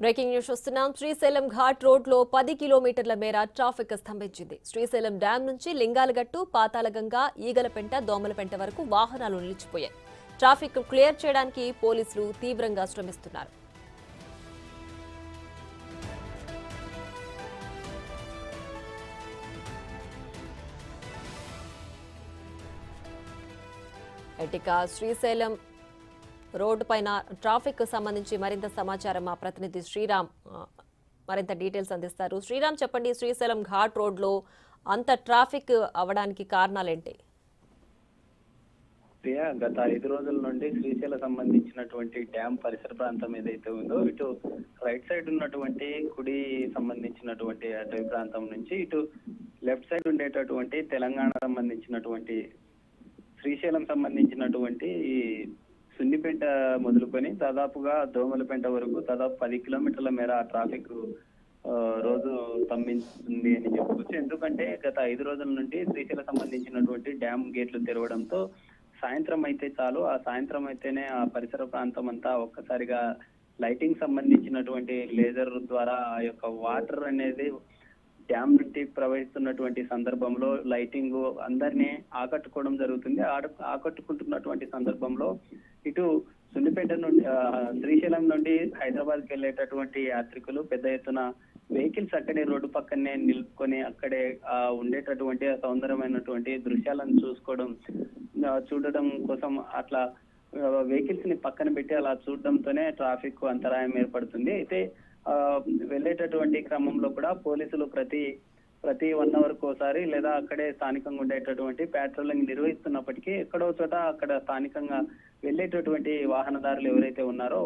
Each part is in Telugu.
బ్రేకింగ్ న్యూస్ చూస్తున్నాం. శ్రీశైలం ఘాట్ రోడ్ లో 10 కిలోమీటర్ల మేర ట్రాఫిక్ స్తంభించింది. శ్రీశైలం డ్యాం నుంచి లింగాలగట్టు, పాతాళగంగ, ఈగలపెంట, దోమలపెంట వరకు వాహనాలు నిలిచిపోయాయి. ట్రాఫిక్ క్లియర్ చేయడానికి పోలీసులు తీవ్రంగా శ్రమిస్తున్నారు. శ్రీశైలం రోడ్డు పైన ట్రాఫిక్ సంబంధించి మరింత సమాచారం మా ప్రతినిధి శ్రీరామ్ మరింత డీటెయిల్స్ అందిస్తారు. శ్రీరామ్, చెప్పండి, శ్రీశైలం ఘాట్ రోడ్ లో అంత ట్రాఫిక్ అవడానికి కారణాలేంటి? గత 5 రోజుల నుండి శ్రీశైలం సంబంధించినటువంటి డ్యామ్ పరిసర ప్రాంతం ఏదైతే ఉందో ఇటు రైట్ సైడ్ ఉన్నటువంటి కుడి సంబంధించినటువంటి అటవీ ప్రాంతం నుంచి ఇటు లెఫ్ట్ సైడ్ ఉండేటటువంటి తెలంగాణ సంబంధించినటువంటి శ్రీశైలం సంబంధించినటువంటి ఈ సున్నిపేట మొదలుకొని దాదాపుగా దోమలపేట వరకు దాదాపు 10 కిలోమీటర్ల మేర ట్రాఫిక్ రోజు స్తంభించింది అని చెప్పుకోవచ్చు. ఎందుకంటే గత 5 రోజుల నుండి శ్రీశైలం సంబంధించినటువంటి డ్యామ్ గేట్లు తెరవడంతో సాయంత్రం అయితే చాలు, ఆ సాయంత్రం అయితేనే ఆ పరిసర ప్రాంతం అంతా ఒక్కసారిగా లైటింగ్ సంబంధించినటువంటి లేజర్ ద్వారా ఆ యొక్క వాటర్ అనేది డ్యామ్ నుండి ప్రవహిస్తున్నటువంటి సందర్భంలో లైటింగ్ అందరినీ ఆకట్టుకోవడం జరుగుతుంది. ఆకట్టుకుంటున్నటువంటి సందర్భంలో ఇటు సున్నిపేట నుండి శ్రీశైలం నుండి హైదరాబాద్కి వెళ్ళేటటువంటి యాత్రికులు పెద్ద ఎత్తున వెహికల్స్ అక్కడే రోడ్డు పక్కనే నిలుపుకొని అక్కడే ఉండేటటువంటి సౌందర్యమైనటువంటి దృశ్యాలను చూడడం కోసం అట్లా వెహికల్స్ ని పక్కన పెట్టి అలా చూడడంతోనే ట్రాఫిక్ అంతరాయం ఏర్పడుతుంది. అయితే వెళ్ళేటటువంటి క్రమంలో కూడా పోలీసులు ప్రతి 1 అవర్ కోసారి లేదా అక్కడే స్థానికంగా ఉండేటటువంటి పెట్రోలింగ్ నిర్వహిస్తున్నప్పటికీ ఎక్కడో చోట అక్కడ స్థానికంగా వెళ్ళేటటువంటి వాహనదారులు ఎవరైతే ఉన్నారో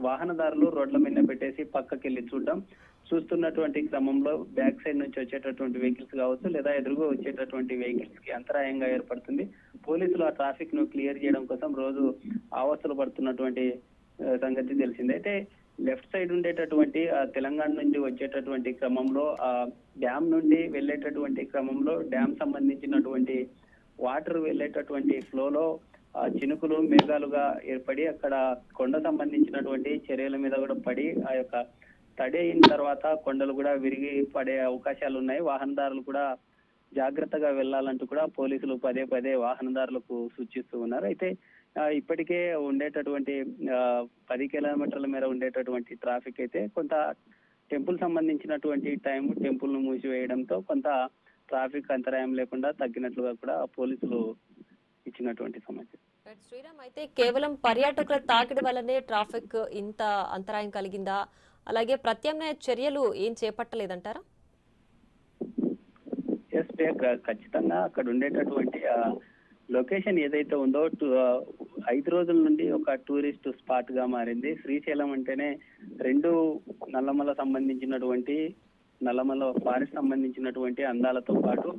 వాహనదారులు రోడ్ల మీద పెట్టేసి పక్కకి వెళ్ళి చూస్తున్నటువంటి క్రమంలో బ్యాక్ సైడ్ నుంచి వచ్చేటటువంటి వెహికల్స్ కావచ్చు లేదా ఎదురుగా వచ్చేటటువంటి వెహికల్స్ కి అంతరాయంగా ఏర్పడుతుంది. పోలీసులు ఆ ట్రాఫిక్ ను క్లియర్ చేయడం కోసం రోజు అవస్థలు పడుతున్నటువంటి సంగతి తెలిసింది. అయితే లెఫ్ట్ సైడ్ ఉండేటటువంటి తెలంగాణ నుంచి వచ్చేటటువంటి క్రమంలో ఆ డ్యామ్ నుండి వెళ్ళేటటువంటి క్రమంలో డ్యామ్ సంబంధించినటువంటి వాటర్ వెళ్ళేటటువంటి ఫ్లోలో చినుకులు మేఘాలుగా ఏర్పడి అక్కడ కొండ సంబంధించినటువంటి చర్యల మీద కూడా పడి ఆ యొక్క తడి అయిన తర్వాత కొండలు కూడా విరిగి పడే అవకాశాలు ఉన్నాయి. వాహనదారులు కూడా జాగ్రత్తగా వెళ్లాలంటూ కూడా పోలీసులు పదే వాహనదారులకు సూచిస్తూ ఉన్నారు. అయితే ఇప్పటికే ఉండేటటువంటి 10 కిలోమీటర్ల మేర ఉండేటటువంటి ట్రాఫిక్ అయితే కొంత టెంపుల్ సంబంధించినటువంటి టెంపుల్ ను మూసివేయడంతో కొంత ట్రాఫిక్ అంతరాయం లేకుండా తగ్గినట్లుగా కూడా పోలీసులు ఇచ్చినటువంటి సమాచారం. శ్రీరామ్, అయితే కేవలం పర్యాటకుల తాకిడి వల్లనే ట్రాఫిక్ ఇంత అంతరాయం కలిగిందా? అలాగే ప్రత్యామ్నాయ చర్యలు ఏం చేపట్టలేదంటారా? ఖచ్చితంగా అక్కడ ఉండేటటువంటి లొకేషన్ ఏదైతే ఉందో 5 రోజుల నుండి ఒక టూరిస్ట్ స్పాట్ గా మారింది. శ్రీశైలం అంటేనే 2 నల్లమల సంబంధించినటువంటి నల్లమల ఫారెస్ట్ సంబంధించినటువంటి అందాలతో పాటు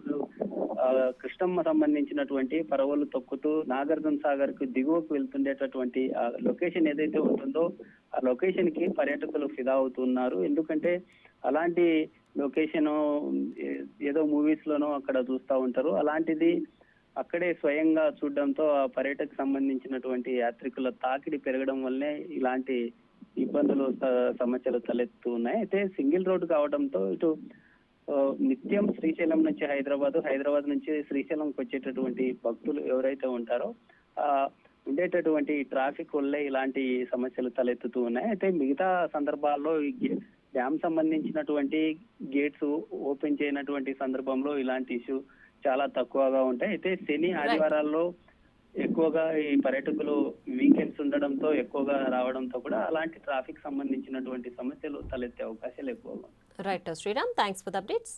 కృష్ణమ్మ సంబంధించినటువంటి పరవలు తొక్కుతూ నాగార్జున సాగర్ కు దిగువకు వెళ్తుండేటటువంటి ఆ లొకేషన్ ఏదైతే ఉంటుందో ఆ లొకేషన్ కి పర్యాటకులు ఫిదా అవుతున్నారు. ఎందుకంటే అలాంటి లొకేషన్ ఏదో మూవీస్ లోనో అక్కడ చూస్తూ ఉంటారు. అలాంటిది అక్కడే స్వయంగా చూడడంతో ఆ పర్యటకు సంబంధించినటువంటి యాత్రికుల తాకిడి పెరగడం వల్లనే ఇలాంటి ఇబ్బందులు సమస్యలు తలెత్తు ఉన్నాయి. అయితే సింగిల్ రోడ్డు కావడంతో ఇటు నిత్యం శ్రీశైలం నుంచి హైదరాబాద్ నుంచి శ్రీశైలంకి వచ్చేటటువంటి భక్తులు ఎవరైతే ఉంటారో ఉండేటటువంటి ట్రాఫిక్ వల్లే ఇలాంటి సమస్యలు తలెత్తుతూ ఉన్నాయి. అయితే మిగతా సందర్భాల్లో డ్యామ్ సంబంధించినటువంటి గేట్స్ ఓపెన్ చేయనటువంటి సందర్భంలో ఇలాంటి ఇష్యూ చాలా తక్కువగా ఉంటాయి. అయితే శని ఆదివారాల్లో ఎక్కువగా ఈ పర్యాటకులు వీకెండ్స్ ఉండడంతో ఎక్కువగా రావడంతో కూడా అలాంటి ట్రాఫిక్ సంబంధించినటువంటి సమస్యలు తలెత్తే అవకాశాలు ఎక్కువగా ఉంటాయి. Right Sriram, thanks for the updates.